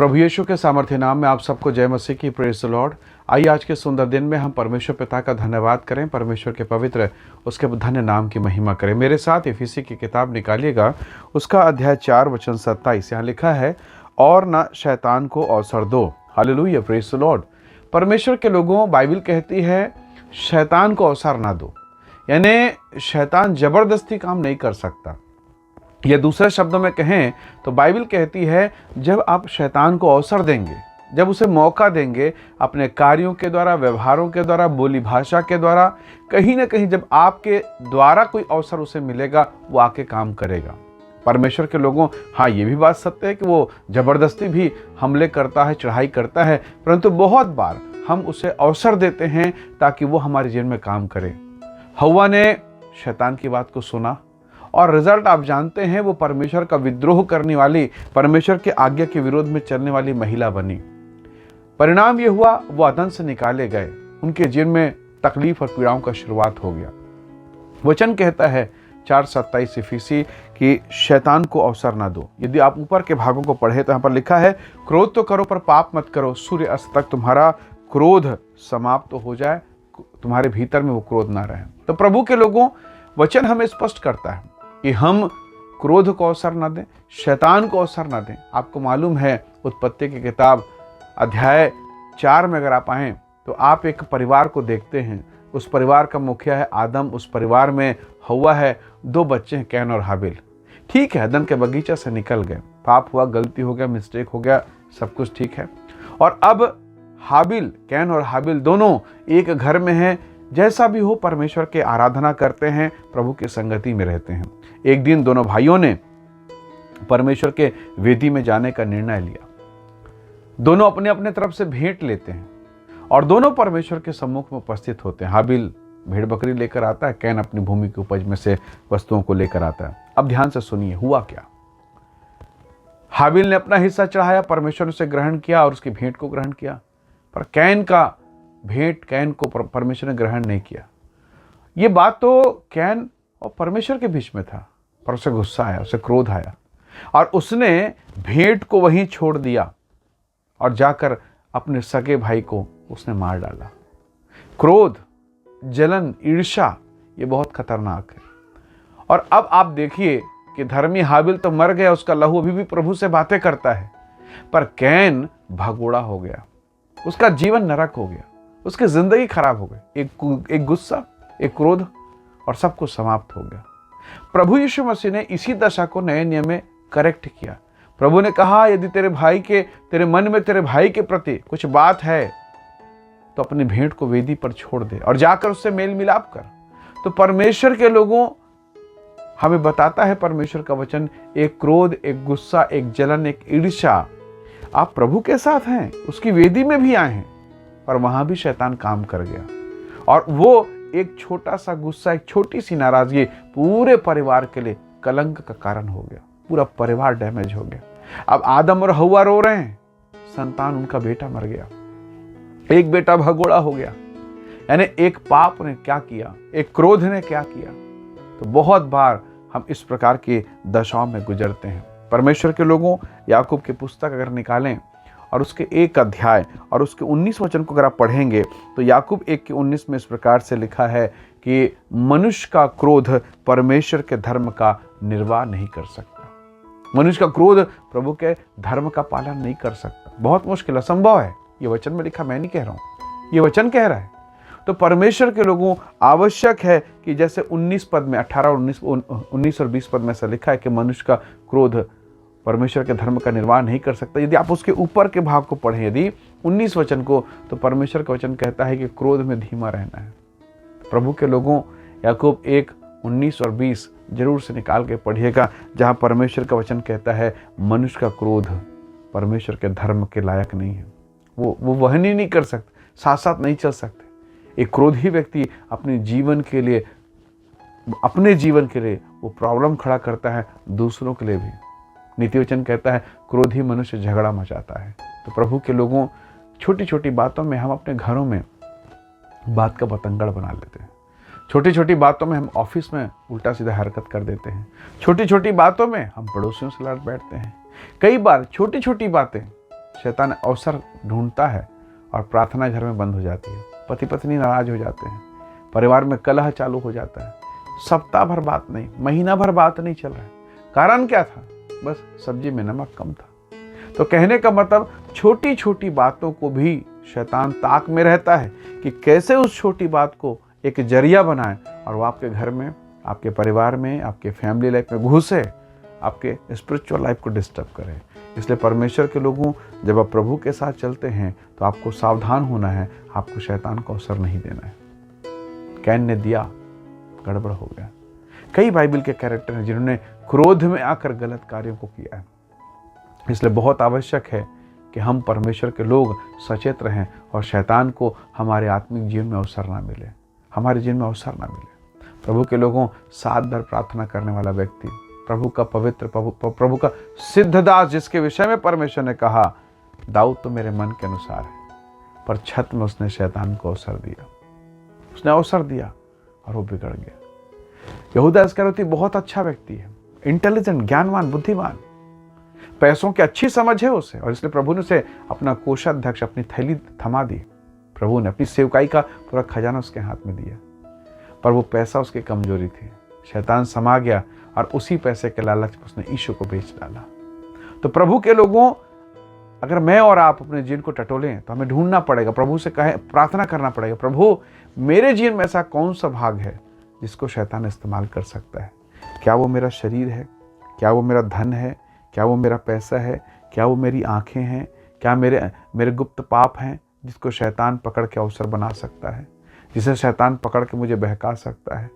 प्रभु यीशु के सामर्थ्य नाम में आप सबको जय मसीह की, प्रेज द लॉर्ड। आइए आज के सुंदर दिन में हम परमेश्वर पिता का धन्यवाद करें, परमेश्वर के पवित्र उसके धन्य नाम की महिमा करें। मेरे साथ इफिसी की किताब निकालिएगा, उसका अध्याय 4 वचन 27। यहाँ लिखा है, और न शैतान को अवसर दो। Hallelujah, praise the Lord. परमेश्वर के लोगों, बाइबल कहती है शैतान को अवसर ना दो, यानी शैतान जबरदस्ती काम नहीं कर सकता। या दूसरे शब्दों में कहें तो बाइबल कहती है जब आप शैतान को अवसर देंगे, जब उसे मौका देंगे अपने कार्यों के द्वारा, व्यवहारों के द्वारा, बोली भाषा के द्वारा, कहीं ना कहीं जब आपके द्वारा कोई अवसर उसे मिलेगा, वो आके काम करेगा। परमेश्वर के लोगों, हाँ ये भी बात सत्य है कि वो जबरदस्ती भी हमले करता है, चढ़ाई करता है, परंतु बहुत बार हम उसे अवसर देते हैं ताकि वो हमारे जीवन में काम करे। हव्वा ने शैतान की बात को सुना और रिजल्ट आप जानते हैं, वो परमेश्वर का विद्रोह करने वाली, परमेश्वर के आज्ञा के विरोध में चलने वाली महिला बनी। परिणाम ये हुआ, वो अदन से निकाले गए, उनके जीवन में तकलीफ और पीड़ाओं का शुरुआत हो गया। वचन कहता है 4:27 इफिसी कि शैतान को अवसर ना दो। यदि आप ऊपर के भागों को पढ़े तो यहाँ पर लिखा है, क्रोध तो करो पर पाप मत करो, सूर्य अस्त तक तुम्हारा क्रोध समाप्त तो हो जाए, तुम्हारे भीतर में वो क्रोध ना रहे। तो प्रभु के लोगों, वचन हमें स्पष्ट करता है कि हम क्रोध को अवसर ना दें, शैतान को अवसर ना दें। आपको मालूम है, उत्पत्ति की किताब अध्याय 4 में अगर आप आएँ तो आप एक परिवार को देखते हैं। उस परिवार का मुखिया है आदम, उस परिवार में हव्वा है, 2 बच्चे हैं कैन और हाबिल। ठीक है, अदन के बगीचा से निकल गए, पाप हुआ, गलती हो गया, मिस्टेक हो गया, सब कुछ ठीक है। और अब हाबिल, कैन और हाबिल दोनों एक घर में हैं। जैसा भी हो, परमेश्वर के आराधना करते हैं, प्रभु की संगति में रहते हैं। एक दिन दोनों भाइयों ने परमेश्वर के वेदी में जाने का निर्णय लिया। दोनों अपने अपने तरफ से भेंट लेते हैं और दोनों परमेश्वर के सम्मुख में उपस्थित होते हैं। हाबिल भेड़ बकरी लेकर आता है, कैन अपनी भूमि की उपज में से वस्तुओं को लेकर आता है। अब ध्यान से सुनिए, हुआ क्या। हाबिल ने अपना हिस्सा चढ़ाया, परमेश्वर ने उसे ग्रहण किया और उसकी भेंट को ग्रहण किया, पर कैन का भेंट, कैन को परमेश्वर ने ग्रहण नहीं किया। ये बात तो कैन और परमेश्वर के बीच में था, पर उसे गुस्सा आया, उसे क्रोध आया और उसने भेंट को वहीं छोड़ दिया और जाकर अपने सगे भाई को उसने मार डाला। क्रोध, जलन, ईर्ष्या, ये बहुत खतरनाक है। और अब आप देखिए कि धर्मी हाबिल तो मर गया, उसका लहू अभी भी प्रभु से बातें करता है, पर कैन भगोड़ा हो गया, उसका जीवन नरक हो गया, उसकी जिंदगी खराब हो गई। एक गुस्सा, एक क्रोध और सब कुछ समाप्त हो गया। प्रभु यीशु मसीह ने इसी दशा को नए नियम में करेक्ट किया। प्रभु ने कहा, यदि तेरे मन में तेरे भाई के प्रति कुछ बात है तो अपनी भेंट को वेदी पर छोड़ दे और जाकर उससे मेल मिलाप कर। तो परमेश्वर के लोगों, हमें बताता है परमेश्वर का वचन, एक क्रोध, एक गुस्सा, एक जलन, एक ईर्ष्या, आप प्रभु के साथ हैं, उसकी वेदी में भी आए हैं, पर वहां भी शैतान काम कर गया और वो एक छोटा सा गुस्सा, एक छोटी सी नाराजगी पूरे परिवार के लिए कलंक का कारण हो गया। पूरा परिवार डैमेज हो गया। अब आदम और हव्वा रो रहे हैं, संतान, उनका बेटा मर गया, एक बेटा भगोड़ा हो गया। यानी एक पाप ने क्या किया, एक क्रोध ने क्या किया। तो बहुत बार हम इस प्रकार की दशाओं में गुजरते हैं। परमेश्वर के लोगों, याकूब की पुस्तक अगर निकालें और उसके 1 अध्याय और उसके 19 वचन को अगर आप पढ़ेंगे तो याकूब 1:19 में इस प्रकार से लिखा है कि मनुष्य का क्रोध परमेश्वर के धर्म का निर्वाह नहीं कर सकता। मनुष्य का क्रोध प्रभु के धर्म का पालन नहीं कर सकता। बहुत मुश्किल, असंभव है। ये वचन में लिखा, मैं नहीं कह रहा हूं, ये वचन कह रहा है। तो परमेश्वर के लोगों, आवश्यक है कि जैसे 19 पद में, 18 और 19 और 20 पद में ऐसा लिखा है कि मनुष्य का क्रोध परमेश्वर के धर्म का निर्वाह नहीं कर सकता। यदि आप उसके ऊपर के भाग को पढ़ें, यदि 19 वचन को, तो परमेश्वर का वचन कहता है कि क्रोध में धीमा रहना है। प्रभु के लोगों, याकूब 1:19 और 20 जरूर से निकाल के पढ़िएगा, जहां परमेश्वर का वचन कहता है मनुष्य का क्रोध परमेश्वर के धर्म के लायक नहीं है। वो वहन ही नहीं कर सकते, साथ साथ नहीं चल सकते। एक क्रोधी व्यक्ति अपने जीवन के लिए वो प्रॉब्लम खड़ा करता है, दूसरों के लिए भी। नीति वचन कहता है क्रोधी मनुष्य झगड़ा मचाता है। तो प्रभु के लोगों, छोटी छोटी बातों में हम अपने घरों में बात का बतंगड़ बना लेते हैं। छोटी छोटी बातों में हम ऑफिस में उल्टा सीधा हरकत कर देते हैं। छोटी छोटी बातों में हम पड़ोसियों से लड़ बैठते हैं। कई बार छोटी छोटी बातें शैतान अवसर ढूंढता है और प्रार्थना घर में बंद हो जाती है। पति पत्नी नाराज हो जाते हैं, परिवार में कलह चालू हो जाता है, सप्ताह भर बात नहीं, महीना भर बात नहीं चल रहा है। कारण क्या था? बस सब्जी में नमक कम था। तो कहने का मतलब छोटी छोटी बातों को भी शैतान ताक में रहता है कि कैसे उस छोटी बात को एक जरिया बनाए और वो आपके घर में, आपके परिवार में, आपके फैमिली लाइफ में घुसे, आपके स्पिरिचुअल लाइफ को डिस्टर्ब करे। इसलिए परमेश्वर के लोगों, जब आप प्रभु के साथ चलते हैं तो आपको सावधान होना है, आपको शैतान को अवसर नहीं देना है। कैन ने दिया, गड़बड़ हो गया। कई बाइबल के कैरेक्टर हैं जिन्होंने क्रोध में आकर गलत कार्यों को किया है। इसलिए बहुत आवश्यक है कि हम परमेश्वर के लोग सचेत रहें और शैतान को हमारे आत्मिक जीवन में अवसर ना मिले, हमारे जीवन में अवसर ना मिले। प्रभु के लोगों, सात बार प्रार्थना करने वाला व्यक्ति, प्रभु का पवित्र, प्रभु का सिद्ध दास, जिसके विषय में परमेश्वर ने कहा दाऊद तो मेरे मन के अनुसार है, पर छत में उसने शैतान को अवसर दिया, उसने अवसर दिया और वो बिगड़ गया। यहूदा इस्करियोती बहुत अच्छा व्यक्ति है, इंटेलिजेंट, ज्ञानवान, बुद्धिमान, पैसों की अच्छी समझ है उसे, और इसलिए प्रभु ने उसे अपना कोषाध्यक्ष, अपनी थैली थमा दी। प्रभु ने अपनी सेवकाई का पूरा खजाना उसके हाथ में दिया, पर वो पैसा उसकी कमजोरी थी। शैतान समा गया और उसी पैसे के लालच में उसने यीशु को बेच डाला। तो प्रभु के लोगों, अगर मैं और आप अपने जीवन को टटोलें तो हमें ढूंढना पड़ेगा, प्रभु से कहे, प्रार्थना करना पड़ेगा, प्रभु मेरे जीवन में ऐसा कौन सा भाग है जिसको शैतान इस्तेमाल कर सकता है? क्या वो मेरा शरीर है? क्या वो मेरा धन है? क्या वो मेरा पैसा है? क्या वो मेरी आंखें हैं? क्या मेरे गुप्त पाप हैं जिसको शैतान पकड़ के अवसर बना सकता है, जिसे शैतान पकड़ के मुझे बहका सकता है?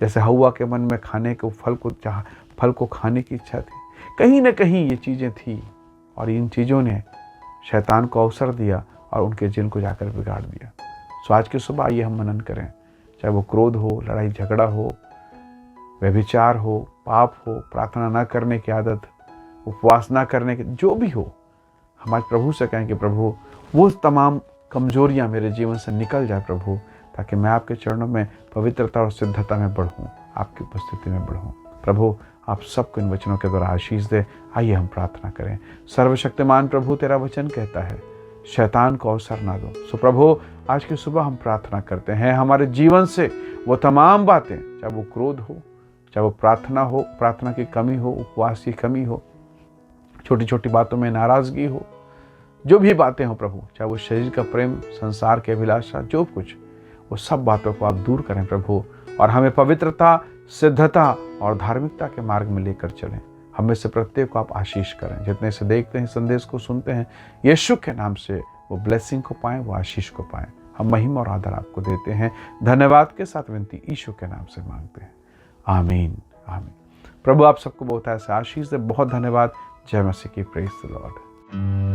जैसे हव्वा के मन में खाने के फल को खाने की इच्छा थी, कहीं ना कहीं ये चीज़ें थी और इन चीज़ों ने शैतान को अवसर दिया और उनके जीवन को जाकर बिगाड़ दिया। सो आज की सुबह आइए हम मनन करें, चाहे वो क्रोध हो, लड़ाई झगड़ा हो, व्यभिचार हो, पाप हो, प्रार्थना ना करने की आदत, उपवास ना करने की, जो भी हो, हम आज प्रभु से कहें कि प्रभु वो तमाम कमजोरियां मेरे जीवन से निकल जाए प्रभु, ताकि मैं आपके चरणों में पवित्रता और सिद्धता में बढ़ूं, आपकी उपस्थिति में बढ़ूं। प्रभु आप सबको इन वचनों के द्वारा आशीष दे। आइए हम प्रार्थना करें। सर्वशक्तिमान प्रभु, तेरा वचन कहता है शैतान को अवसर ना दो। सो प्रभु आज की सुबह हम प्रार्थना करते हैं, हमारे जीवन से वो तमाम बातें, चाहे वो क्रोध हो, चाहे वो प्रार्थना हो, प्रार्थना की कमी हो, उपवास की कमी हो, छोटी छोटी बातों में नाराजगी हो, जो भी बातें हो प्रभु, चाहे वो शरीर का प्रेम, संसार के अभिलाषा, जो कुछ, वो सब बातों को आप दूर करें प्रभु, और हमें पवित्रता, सिद्धता और धार्मिकता के मार्ग में लेकर चलें। हमें से प्रत्येक को आप आशीष करें। जितने से देखते हैं, संदेश को सुनते हैं, यीशु के नाम से वो ब्लेसिंग को पाएं, वो आशीष को पाएं। हम महिमा और आदर आपको देते हैं, धन्यवाद के साथ विनती यीशु के नाम से मांगते हैं, आमीन आमीन। प्रभु आप सबको बहुत ऐसा आशीष दे। बहुत धन्यवाद। जय मसीह की। Praise the Lord.